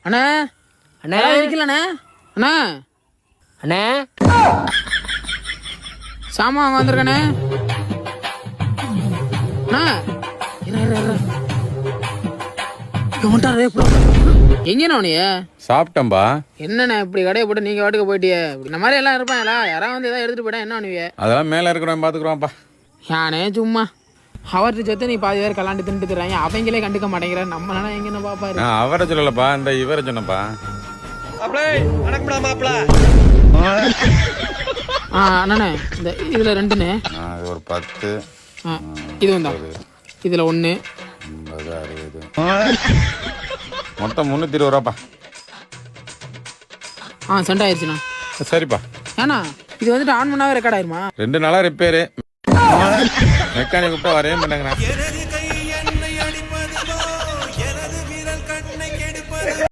அண்ணா அண்ணா இருக்கலண்ணே. அண்ணா அண்ணே சாமான் வாங்க வந்திருக்கண்ணே. அண்ணா எங்கண்ணா நீ? சாப்பிட்டம்பா. என்னண்ணே இப்படி கடையை போட்டு நீங்க வாட்டுக்கு போயிட்டியே? இந்த மாதிரி எல்லாம் இருப்பாங்களா? யாராவது வந்து ஏதாவது எடுத்துட்டு போயிட்டா என்ன பண்ணுவீங்க? அதெல்லாம் மேல இருக்கிறவன் பாத்துக்கிறோம்ப்பா. யானே சும்மா அவர்கிட்ட சேர்த்து நீ பாதி பேர் கலாண்டு தின்ட்டு தர்றாங்க, அவங்களே கண்டுக்க மாட்டேங்கிற. நம்ம எங்கன்னு பாப்பாரு. அவரை சொல்லலப்பா, இந்த இவரை சொன்னப்பா. அண்ணே இந்த இதுல 2ண்ணே. ஒரு 10. இது வந்தா இதுல 1 50 60 மொத்தம் 320 ரூபாப்பா. சென்ட் ஆயிடுச்சுண்ணா. சரிப்பா. ஏண்ணா இது வந்துட்டு ஆன் பண்ணாவே ரெக்கார்ட் ஆயிருமா? 2 நாளா ரிப்பேரு. மெக்கானிக் கூப்பிட்டா வரவே மாட்டேங்கிறேன்.